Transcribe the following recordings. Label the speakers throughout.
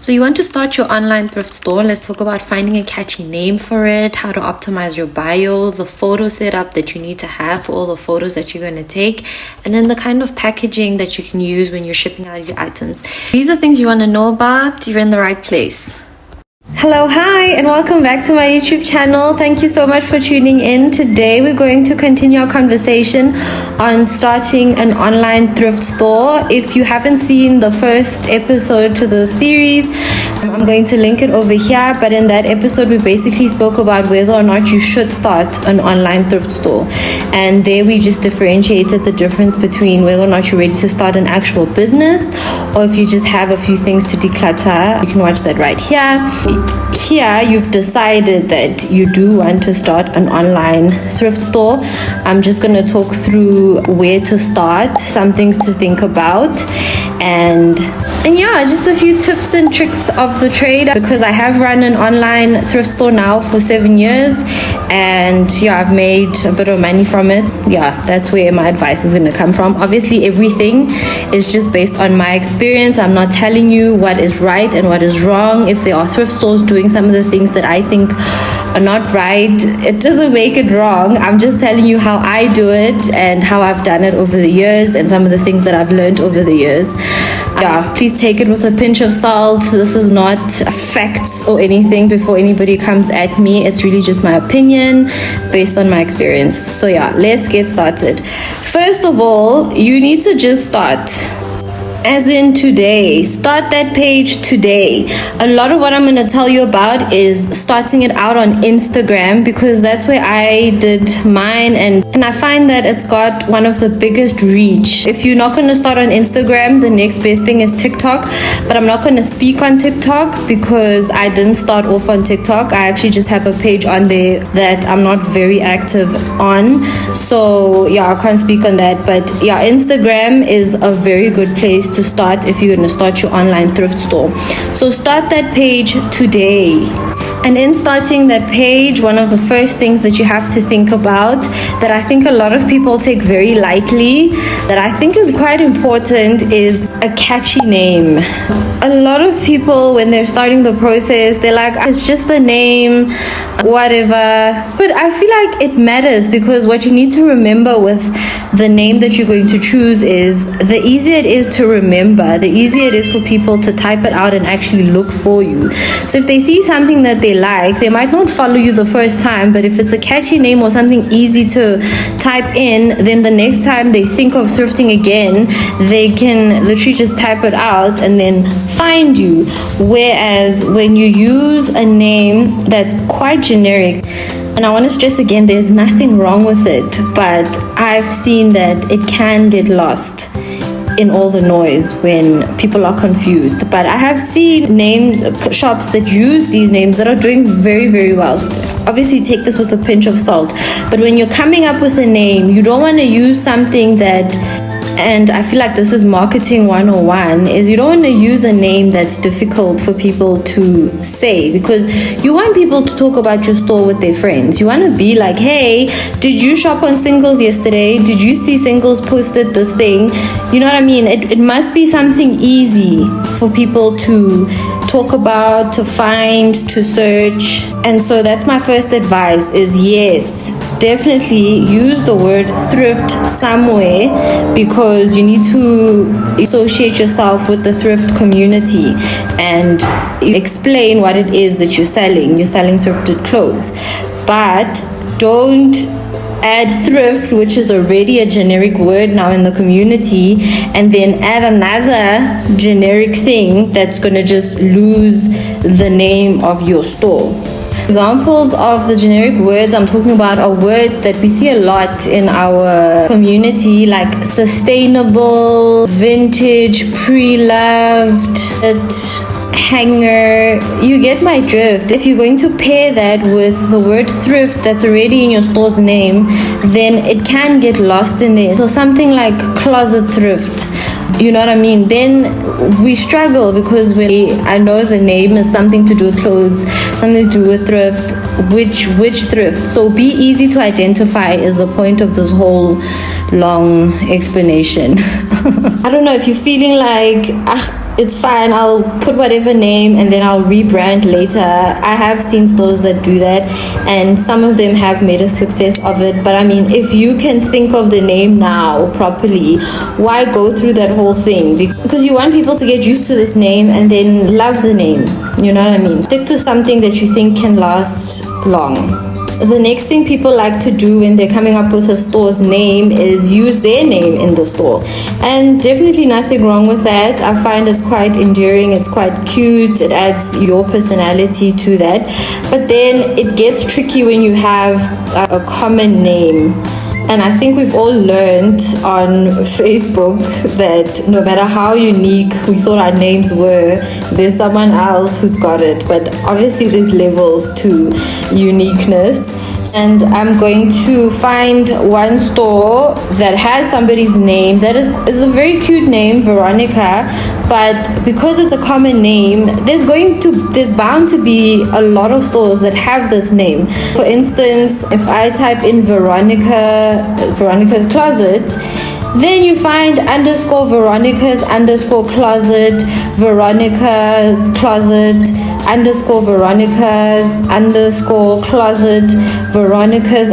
Speaker 1: So you want to start your online thrift store. Let's talk about finding a catchy name for it, how to optimize your bio, the photo setup that you need to have for all the photos that you're going to take, and then the kind of packaging that you can use when you're shipping out your items. These are things you want to know about. You're in the right place. Hello, hi, and welcome back to my YouTube channel. Thank you so much for tuning in. Today we're going to continue our conversation on starting an online thrift store. If you haven't seen the first episode to the series, I'm going to link it over here, but in that episode we basically spoke about whether or not you should start an online thrift store, and there we just differentiated the difference between whether or not you're ready to start an actual business or if you just have a few things to declutter. You can watch that right here. Here you've decided that you do want to start an online thrift store. I'm just going to talk through where to start, some things to think about, and yeah, just a few tips and tricks of the trade, because I have run an online thrift store now for 7 years, and yeah, I've made a bit of money from it. Yeah, that's where my advice is going to come from. Obviously everything is just based on my experience. I'm not telling you what is right and what is wrong. If there are thrift stores doing some of the things that I think are not right, it doesn't make it wrong. I'm just telling you how I do it and how I've done it over the years and some of the things that I've learned over the years. Yeah, please take it with a pinch of salt. This is not facts or anything before anybody comes at me. It's really just my opinion based on my experience. So yeah, let's get started. First of all, you need to just start. As in today. Start that page today. A lot of what I'm going to tell you about is starting it out on Instagram, because that's where I did mine, and I find that it's got one of the biggest reach. If you're not going to start on Instagram, the next best thing is TikTok, but I'm not going to speak on TikTok because I didn't start off on TikTok. I actually just have a page on there that I'm not very active on, so yeah, I can't speak on that. But yeah, Instagram is a very good place to start if you're going to start your online thrift store. So start that page today. And in starting that page, one of the first things that you have to think about, that I think a lot of people take very lightly, that I think is quite important, is a catchy name. A lot of people, when they're starting the process, they're like, it's just the name, whatever. But I feel like it matters, because what you need to remember with the name that you're going to choose is the easier it is to remember, the easier it is for people to type it out and actually look for you. So if they see something that they like, they might not follow you the first time, but if it's a catchy name or something easy to type in, then the next time they think of thrifting again, they can literally just type it out and then find you. Whereas when you use a name that's quite generic, and I want to stress again, there's nothing wrong with it, but I've seen that it can get lost in all the noise when people are confused. But I have seen names, shops that use these names that are doing very, very well. Obviously take this with a pinch of salt, but when you're coming up with a name, you don't want to use something that, and I feel like this is marketing 101, is you don't want to use a name that's difficult for people to say, because you want people to talk about your store with their friends. You want to be like, hey, did you shop on Singles yesterday? Did you see Singles posted this thing? You know what I mean? It must be something easy for people to talk about, to find, to search. And so that's my first advice, is yes, definitely use the word thrift somewhere, because you need to associate yourself with the thrift community and explain what it is that you're selling. You're selling thrifted clothes, but don't add thrift, which is already a generic word now in the community, and then add another generic thing that's going to just lose the name of your store. Examples of the generic words I'm talking about are words that we see a lot in our community, like sustainable, vintage, pre-loved, hanger. You get my drift. If you're going to pair that with the word thrift that's already in your store's name, then it can get lost in there. So something like closet thrift, you know what I mean? Then we struggle, because I know the name is something to do with clothes, something to do with thrift. Which thrift? So be easy to identify is the point of this whole long explanation. I don't know if you're feeling like it's fine, I'll put whatever name and then I'll rebrand later. I have seen stores that do that, and some of them have made a success of it. But I mean, if you can think of the name now properly, why go through that whole thing? Because you want people to get used to this name and then love the name, you know what I mean? Stick to something that you think can last long. The next thing people like to do when they're coming up with a store's name is use their name in the store. And definitely nothing wrong with that. I find it's quite endearing, it's quite cute, it adds your personality to that. But then it gets tricky when you have a common name. And I think we've all learned on Facebook that no matter how unique we thought our names were, there's someone else who's got it. But obviously there's levels to uniqueness. And I'm going to find one store that has somebody's name that is a very cute name, Veronica, but because it's a common name, there's bound to be a lot of stores that have this name. For instance, if I type in Veronica's Closet, then you find _Veronica's _closet, Veronica's Closet, _Veronica's _closet, Veronica's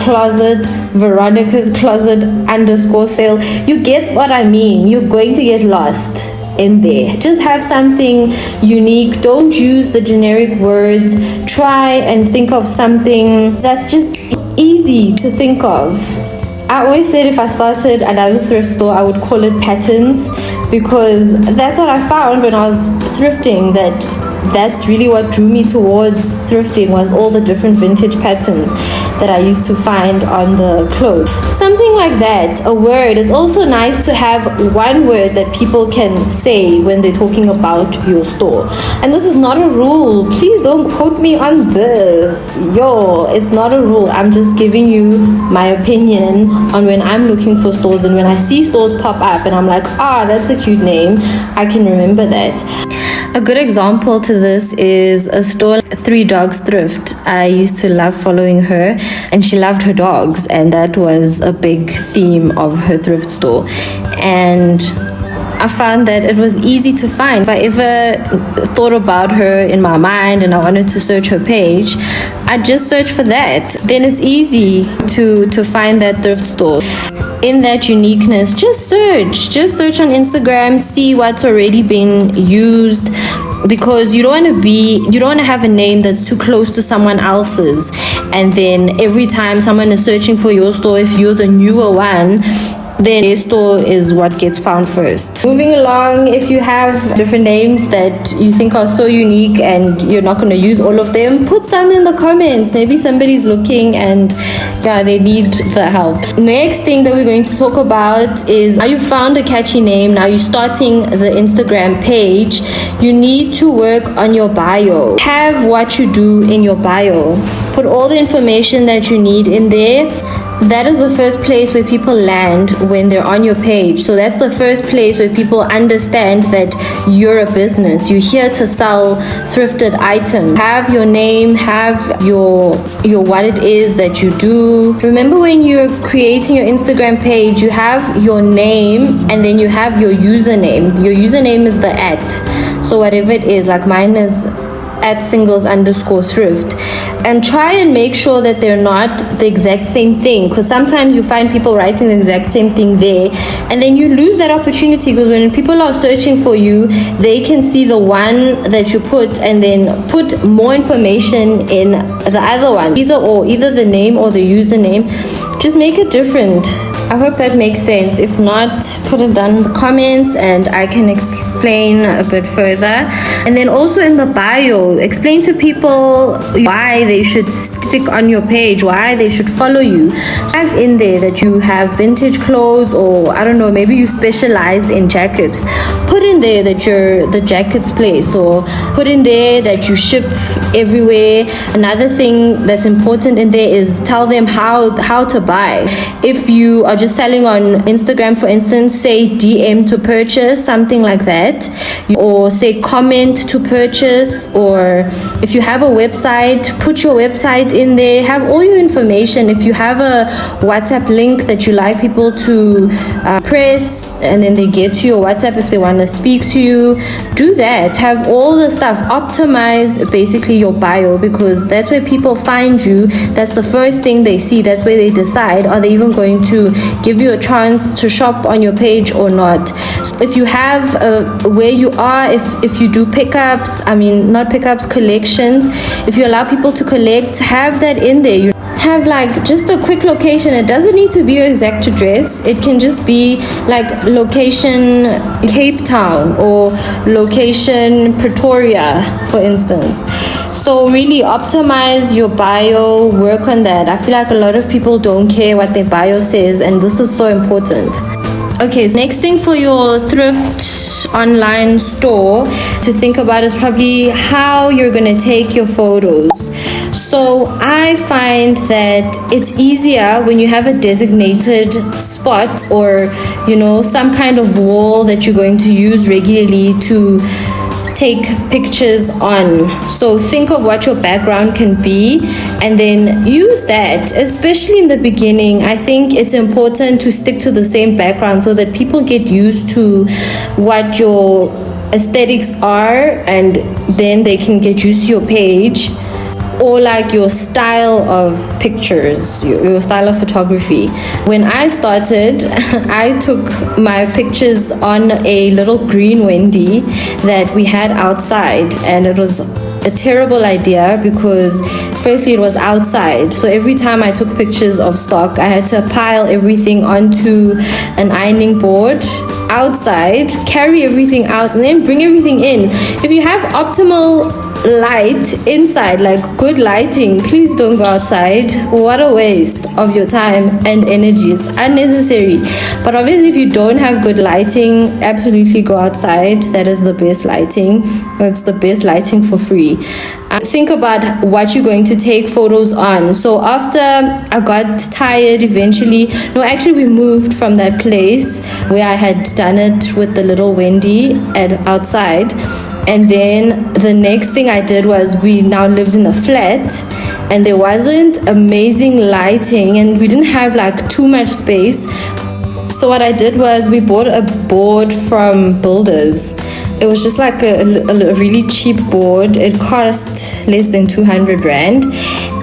Speaker 1: _closet, Veronica's Closet _sale. You get what I mean? You're going to get lost in there. Just have something unique. Don't use the generic words. Try and think of something that's just easy to think of. I always said if I started another thrift store, I would call it Patterns, because that's what I found when I was thrifting, that's really what drew me towards thrifting, was all the different vintage patterns that I used to find on the clothes. Something like that, a word. It's also nice to have one word that people can say when they're talking about your store. And this is not a rule. Please don't quote me on this. It's not a rule. I'm just giving you my opinion on when I'm looking for stores, and when I see stores pop up and I'm like, that's a cute name, I can remember that. A good example to this is a store, Three Dogs Thrift. I used to love following her, and she loved her dogs, and that was a big theme of her thrift store. And I found that it was easy to find. If I ever thought about her in my mind and I wanted to search her page, I'd just search for that. Then it's easy to find that thrift store. In that uniqueness, just search on Instagram, see what's already been used, because you don't want to have a name that's too close to someone else's, and then every time someone is searching for your store, if you're the newer one, then their store is what gets found first. Moving along, if you have different names that you think are so unique and you're not going to use all of them, put some in the comments. Maybe somebody's looking and they need the help. Next thing that we're going to talk about is, now you found a catchy name, now you're starting the Instagram page, you need to work on your bio. Have what you do in your bio. Put all the information that you need in there. That is the first place where people land when they're on your page. So that's the first place where people understand that you're a business. You're here to sell thrifted items. Have your name, have your what it is that you do. Remember, when you're creating your Instagram page, you have your name and then you have your username. Your username is the @. So whatever it is, like mine is @singles_thrift. And try and make sure that they're not the exact same thing, because sometimes you find people writing the exact same thing there, and then you lose that opportunity, because when people are searching for you, they can see the one that you put and then put more information in the other one, either the name or the username. Just make it different. I hope that makes sense. If not, put it down in the comments and I can explain a bit further. And then also in the bio, explain to people why they should stick on your page, why they should follow you. Have in there that you have vintage clothes, or I don't know, maybe you specialize in jackets. Put in there that you're the jackets place, or put in there that you ship everywhere. Another thing that's important in there is tell them how to buy. If you are just selling on Instagram, for instance, say DM to purchase, something like that. that, or say comment to purchase, or if you have a website, put your website in there, have all your information. If you have a WhatsApp link that you like people to press and then they get to your WhatsApp if they want to speak to you, do that. Have all the stuff. Optimize basically your bio, because that's where people find you. That's the first thing they see. That's where they decide, are they even going to give you a chance to shop on your page or not. So if you have where you are, if you do pickups, not pickups, collections, if you allow people to collect, have that in there. You have like just a quick location. It doesn't need to be your exact address. It can just be like location Cape Town or location Pretoria, for instance. So really optimize your bio, work on that. I feel like a lot of people don't care what their bio says, and this is so important. Okay, so next thing for your thrift online store to think about is probably how you're gonna take your photos. So I find that it's easier when you have a designated spot, or some kind of wall that you're going to use regularly to take pictures on. So think of what your background can be and then use that. Especially in the beginning, I think it's important to stick to the same background so that people get used to what your aesthetics are, and then they can get used to your page, or like your style of pictures, your style of photography. When I started, I took my pictures on a little green Wendy that we had outside, and it was a terrible idea because firstly it was outside, so every time I took pictures of stock I had to pile everything onto an ironing board outside, carry everything out, and then bring everything in. If you have optimal light inside, like good lighting, please don't go outside. What a waste of your time and energy. It's unnecessary. But obviously if you don't have good lighting, absolutely go outside. That is the best lighting. That's the best lighting for free. Think about what you're going to take photos on. So after I got tired eventually, we moved from that place where I had done it with the little Wendy outside. And then the next thing I did was, we now lived in a flat and there wasn't amazing lighting and we didn't have like too much space. So what I did was, we bought a board from Builders. It was just like a really cheap board. It cost less than 200 Rand.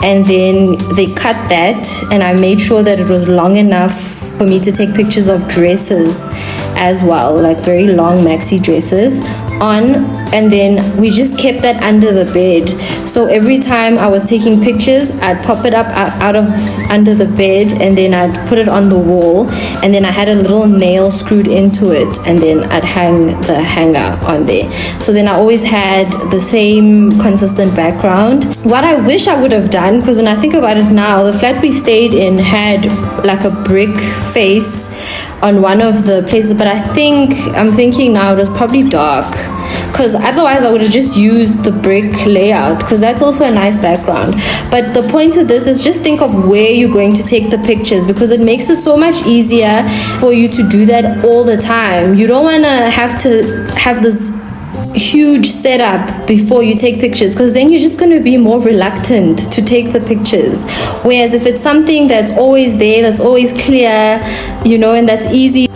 Speaker 1: And then they cut that, and I made sure that it was long enough for me to take pictures of dresses as well, like very long maxi dresses on. And then we just kept that under the bed. So every time I was taking pictures, I'd pop it up out of under the bed, and then I'd put it on the wall, and then I had a little nail screwed into it, and then I'd hang the hanger on there. So then I always had the same consistent background. What I wish I would have done, because when I think about it now, the flat we stayed in had like a brick face on one of the places, but I'm thinking now it was probably dark, because otherwise I would have just used the brick layout, because that's also a nice background. But the point of this is, just think of where you're going to take the pictures, because it makes it so much easier for you to do that all the time. You don't want to have this huge setup before you take pictures, because then you're just going to be more reluctant to take the pictures. Whereas if it's something that's always there, that's always clear, and that's easy,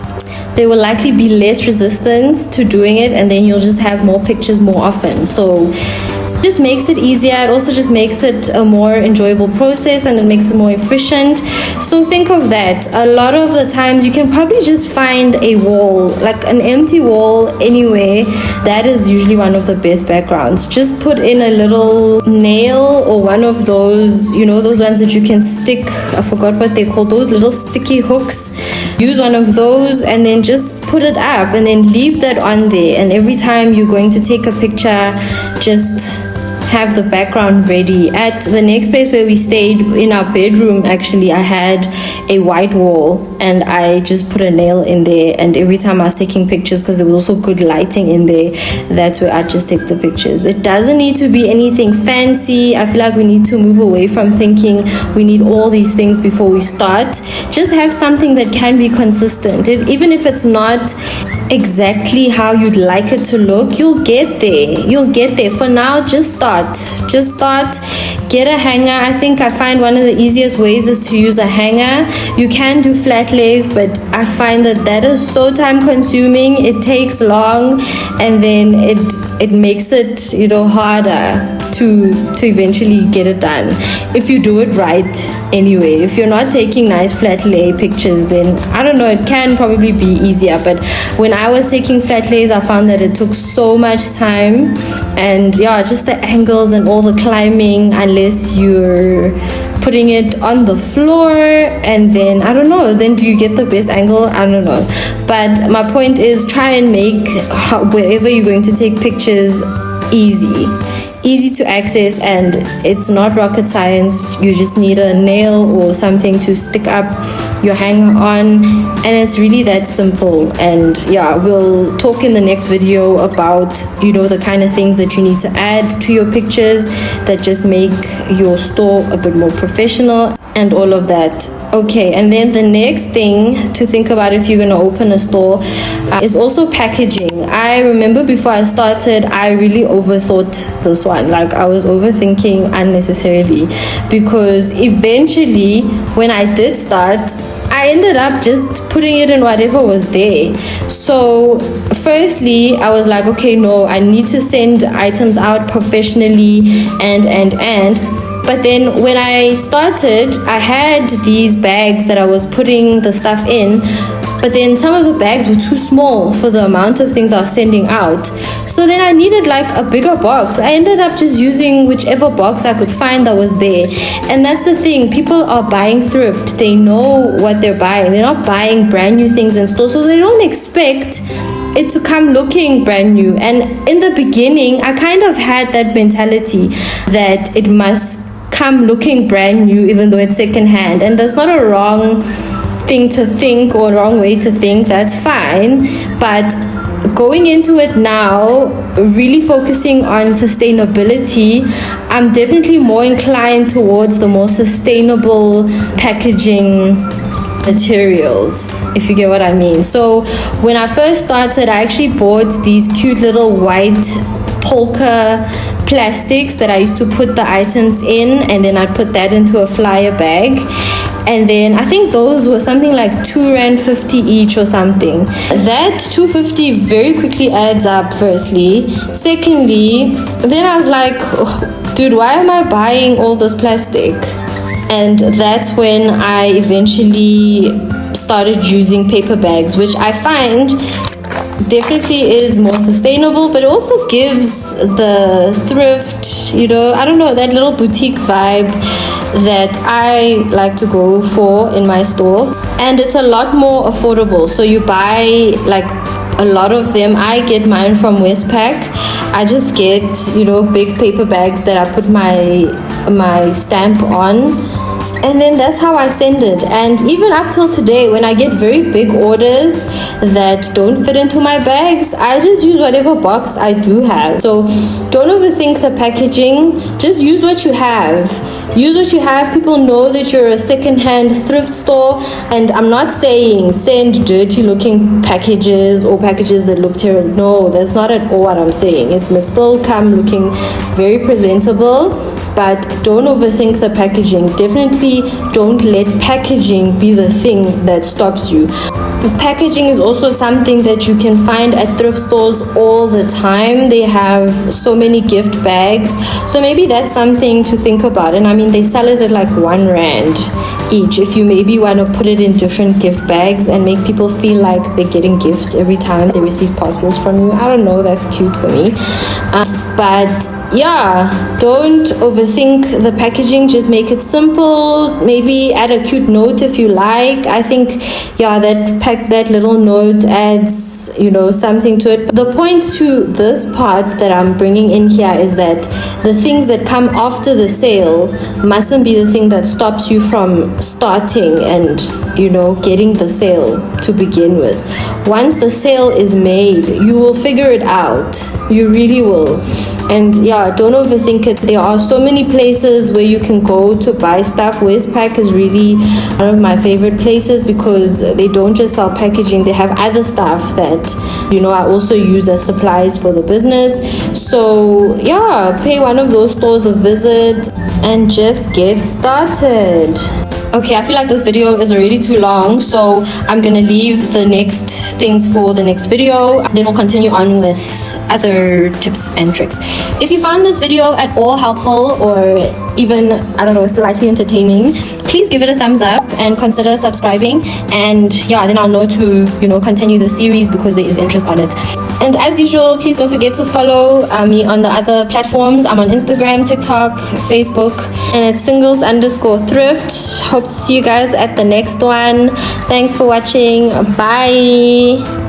Speaker 1: there will likely be less resistance to doing it, and then you'll just have more pictures more often. So it just makes it easier. It also just makes it a more enjoyable process, and it makes it more efficient. So think of that. A lot of the times you can probably just find a wall, like an empty wall anywhere. That is usually one of the best backgrounds. Just put in a little nail, or one of those, those ones that you can stick, I forgot what they call those, little sticky hooks. Use one of those and then just put it up, and then leave that on there. And every time you're going to take a picture, just have the background ready. At the next place where we stayed, in our bedroom, actually, I had a white wall, and I just put a nail in there, and every time I was taking pictures, because there was also good lighting in there, that's where I just take the pictures. It doesn't need to be anything fancy. I feel like we need to move away from thinking we need all these things before we start. Just have something that can be consistent. Even if it's not exactly how you'd like it to look, you'll get there. For now, just start, get a hanger. I think I find one of the easiest ways is to use a hanger. You can do flat lays, but I find that is so time consuming, it takes long, and then it makes it, you know, harder to eventually get it done if you do it right. Anyway, if you're not taking nice flat lay pictures, then I don't know, it can probably be easier. But when I was taking flat lays, I found that it took so much time, and yeah, just the angles and all the climbing, unless you're putting it on the floor, and then I don't know, then do you get the best angle? I don't know. But my point is, try and make wherever you're going to take pictures easy to access, and it's not rocket science. You just need a nail or something to stick up your hanger on, and it's really that simple. And yeah, we'll talk in the next video about, you know, the kind of things that you need to add to your pictures that just make your store a bit more professional and all of that. Okay, and then the next thing to think about if you're going to open a store is also packaging. I remember before I started, I really overthought this one. Like, I was overthinking unnecessarily, because eventually when I did start, I ended up just putting it in whatever was there. So firstly, I was like, okay, no, I need to send items out professionally and but then when I started, I had these bags that I was putting the stuff in, but then some of the bags were too small for the amount of things I was sending out. So then I needed like a bigger box. I ended up just using whichever box I could find that was there. And that's the thing, people are buying thrift. They know what they're buying. They're not buying brand new things in store, so they don't expect it to come looking brand new. And in the beginning, I kind of had that mentality that it must come looking brand new even though it's secondhand, and that's not a wrong thing to think or wrong way to think. That's fine. But going into it now, really focusing on sustainability, I'm definitely more inclined towards the more sustainable packaging materials, if you get what I mean. So when I first started, I actually bought these cute little white polka plastics that I used to put the items in, and then I'd put that into a flyer bag. And then I think those were something like R2.50 each or something. That $2.50 very quickly adds up, firstly. Secondly, then I was like, oh, dude, why am I buying all this plastic? And that's when I eventually started using paper bags, which I find definitely is more sustainable, but it also gives the thrift, you know, I don't know, that little boutique vibe that I like to go for in my store. And it's a lot more affordable. So you buy like a lot of them. I get mine from Westpac. I just get, you know, big paper bags that I put my stamp on, and then that's how I send it. And even up till today, when I get very big orders that don't fit into my bags, I just use whatever box I do have. So don't overthink the packaging. Just use what you have. People know that you're a second-hand thrift store, and I'm not saying send dirty looking packages or packages that look terrible. No, that's not at all what I'm saying. It must still come looking very presentable, but don't overthink the packaging. Definitely don't let packaging be the thing that stops you. Packaging is also something that you can find at thrift stores all the time. They have so many gift bags, so maybe that's something to think about. And I mean, they sell it at like R1 each. If you maybe want to put it in different gift bags and make people feel like they're getting gifts every time they receive parcels from you, I don't know, that's cute for me. But yeah, don't overthink the packaging. Just make it simple. Maybe add a cute note if you like. I think, yeah, that little note adds, you know, something to it. The point to this part that I'm bringing in here is that the things that come after the sale mustn't be the thing that stops you from starting and, you know, getting the sale to begin with. Once the sale is made, you will figure it out. You really will. And yeah, don't overthink it. There are so many places where you can go to buy stuff. Westpac is really one of my favorite places because they don't just sell packaging, they have other stuff that, you know, I also use as supplies for the business. So yeah, pay one of those stores a visit and just get started. Okay, I feel like this video is already too long, so I'm gonna leave the next things for the next video. Then we'll continue on with other tips and tricks. If you found this video at all helpful or even, I don't know, slightly entertaining, please give it a thumbs up and consider subscribing. And yeah, then I'll know to, you know, continue the series because there is interest on it. And as usual, please don't forget to follow me on the other platforms. I'm on Instagram, TikTok, Facebook, and it's singles_thrift. Hope to see you guys at the next one. Thanks for watching. Bye.